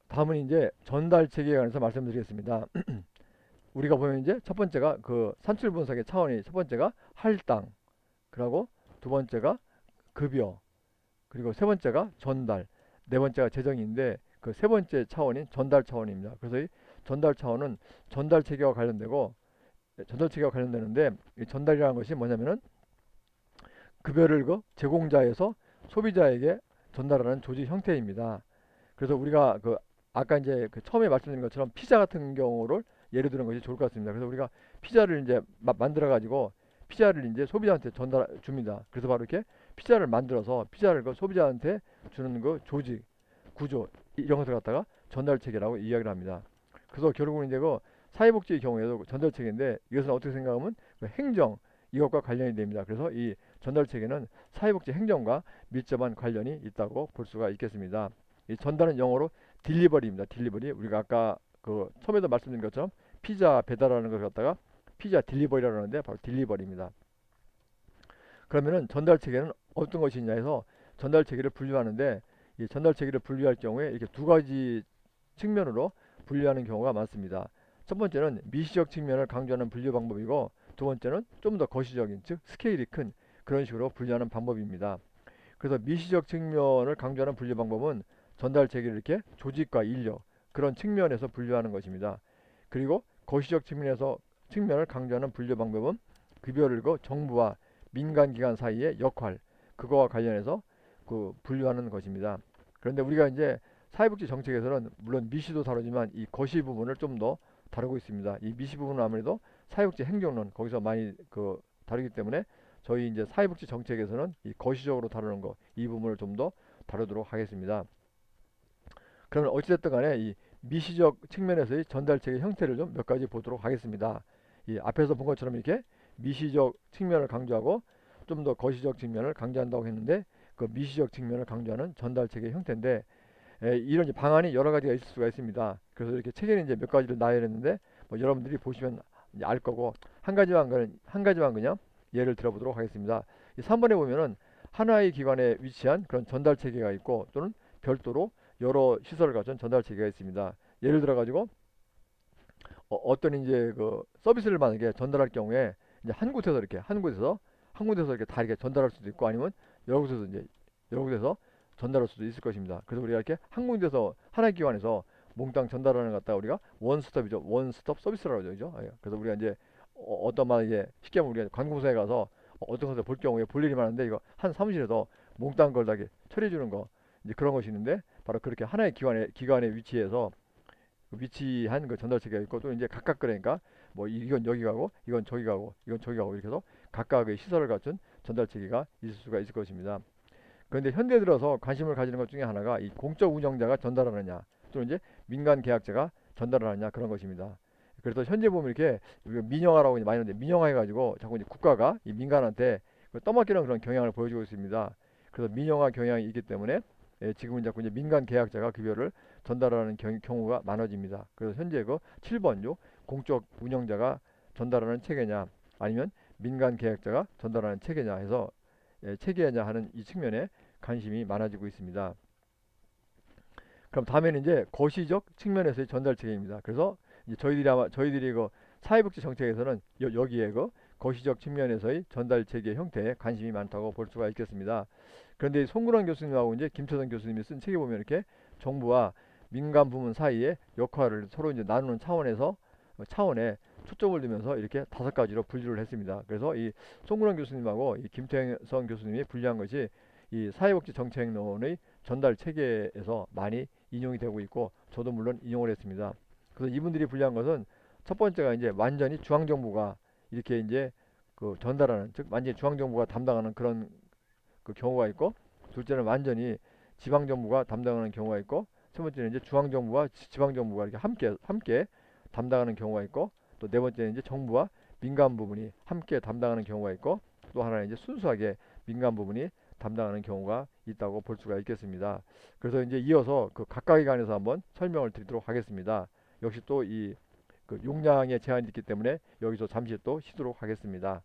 다음은 이제 전달 체계에 관해서 말씀드리겠습니다. 우리가 보면 이제 첫 번째가 그 산출 분석의 차원이 첫 번째가 할당, 그리고 두 번째가 급여, 그리고 세 번째가 전달, 네 번째가 재정인데 그 세 번째 차원인 전달 차원입니다. 그래서 이 전달 차원은 전달 체계와 관련되고 전달 체계와 관련되는데 이 전달이라는 것이 뭐냐면은 급여를 그 제공자에서 소비자에게 전달하는 조직 형태입니다. 그래서 우리가 그 아까 이제 그 처음에 말씀드린 것처럼 피자 같은 경우를 예를 드는 것이 좋을 것 같습니다. 그래서 우리가 피자를 이제 만들어 가지고 피자를 이제 소비자한테 전달 줍니다. 그래서 바로 이렇게 피자를 만들어서 피자를 그 소비자한테 주는 그 조직 구조 이런 것을 갖다가 전달 체계라고 이야기를 합니다. 그래서 결국은 이제 그 사회복지의 경우에도 전달 체계인데 이것은 어떻게 생각하면 그 행정 이것과 관련이 됩니다. 그래서 이 전달 체계는 사회복지 행정과 밀접한 관련이 있다고 볼 수가 있겠습니다. 이 전달은 영어로 딜리버리입니다. 딜리버리. 우리가 아까 그 처음에도 말씀드린 것처럼 피자 배달하는 걸 갖다가 피자 딜리버리라고 하는데 바로 딜리버리입니다. 그러면은 전달 체계는 어떤 것이냐 해서 전달 체계를 분류하는데 이 전달 체계를 분류할 경우에 이렇게 두 가지 측면으로 분류하는 경우가 많습니다. 첫 번째는 미시적 측면을 강조하는 분류 방법이고 두 번째는 좀 더 거시적인 즉 스케일이 큰 그런 식으로 분류하는 방법입니다. 그래서 미시적 측면을 강조하는 분류 방법은 전달 체계를 이렇게 조직과 인력 그런 측면에서 분류하는 것입니다. 그리고 거시적 측면을 강조하는 분류 방법은 급여를 그 정부와 민간 기관 사이의 역할 그거와 관련해서 그 분류하는 것입니다. 그런데 우리가 이제 사회복지 정책에서는 물론 미시도 다루지만 이 거시 부분을 좀 더 다루고 있습니다. 이 미시 부분은 아무래도 사회복지 행정론 거기서 많이 그 다루기 때문에 저희 이제 사회복지 정책에서는 이 거시적으로 다루는 거 이 부분을 좀 더 다루도록 하겠습니다. 그러면 어찌됐든 간에 이 미시적 측면에서의 전달책의 형태를 좀 몇 가지 보도록 하겠습니다. 이 앞에서 본 것처럼 이렇게 미시적 측면을 강조하고 좀 더 거시적 측면을 강조한다고 했는데 그 미시적 측면을 강조하는 전달책의 형태인데 이런 이제 방안이 여러 가지가 있을 수가 있습니다. 그래서 이렇게 책에는 이제 몇 가지를 나열했는데 뭐 여러분들이 보시면 이제 알 거고 한 가지만 그냥 예를 들어보도록 하겠습니다. 이 3번에 보면은 하나의 기관에 위치한 그런 전달 체계가 있고 또는 별도로 여러 시설을 갖춘 전달 체계가 있습니다. 예를 들어 가지고 떤 이제 그 서비스를 만약에 전달할 경우에 이제 한 곳에서 이렇게 다 이렇게 전달할 수도 있고 아니면 여러 곳에서 전달할 수도 있을 것입니다. 그래서 우리가 이렇게 한 군데서 하나의 기관에서 몽땅 전달하는 것 갖다가 우리가 원스톱이죠. 원스톱 서비스라고 하죠. 그죠? 그래서 우리가 이제 어떤 말 이제 쉽게 하면 우리가 관공서에 가서 어떤 것을 볼 경우에 볼 일이 많은데 이거 한 사무실에서 몽땅 걸 다 처리해 주는 거 이제 그런 것이 있는데 바로 그렇게 하나의 기관에 위치해서 그 위치한 그 전달 체계가 있고 또 이제 각각 그러니까 뭐 이건 여기 가고 이건 저기 가고 이건 저기 가고 이렇게 해서 각각의 시설을 갖춘 전달 체계가 있을 수가 있을 것입니다. 그런데 현대 들어서 관심을 가지는 것 중에 하나가 이 공적 운영자가 전달하느냐 또는 이제 민간 계약자가 전달하느냐 그런 것입니다. 그래서 현재 보면 이렇게 우리가 민영화라고 많이 하는데 민영화 해가지고 자꾸 이제 국가가 이 민간한테 떠맡기는 그런 경향을 보여주고 있습니다. 그래서 민영화 경향이 있기 때문에 지금은 자꾸 이제 민간 계약자가 급여를 전달하는 경우가 많아집니다. 그래서 현재 그 7번요 공적 운영자가 전달하는 체계냐 아니면 민간 계약자가 전달하는 체계냐 해서 체계냐 하는 이 측면에 관심이 많아지고 있습니다. 그럼 다음에는 이제 거시적 측면에서의 전달 체계입니다. 그래서 이제 저희들이 그 사회복지 정책에서는 여기에 그 거시적 측면에서의 전달 체계 형태에 관심이 많다고 볼 수가 있겠습니다. 그런데 송근원 교수님하고 이제 김초선 교수님이 쓴 책에 보면 이렇게 정부와 민간 부문 사이의 역할을 서로 이제 나누는 차원에 초점을 두면서 이렇게 다섯 가지로 분류를 했습니다. 그래서 이 송근원 교수님하고 이 김태성 교수님이 분류한 것이 이 사회복지 정책론의 전달 체계에서 많이 인용이 되고 있고 저도 물론 인용을 했습니다. 그래서 이분들이 분류한 것은 첫 번째가 이제 완전히 중앙정부가 이렇게 이제 그 전달하는 즉 완전히 중앙정부가 담당하는 그런 그 경우가 있고 둘째는 완전히 지방정부가 담당하는 경우가 있고 세 번째는 이제 중앙정부와 지방정부가 이렇게 함께 담당하는 경우가 있고 또 네 번째는 이제 정부와 민간 부분이 함께 담당하는 경우가 있고 또 하나는 이제 순수하게 민간 부분이 담당하는 경우가 있다고 볼 수가 있겠습니다. 그래서 이제 이어서 그 각각에 관해서 한번 설명을 드리도록 하겠습니다. 역시 또 이 그 용량의 제한이 있기 때문에 여기서 잠시 또 쉬도록 하겠습니다.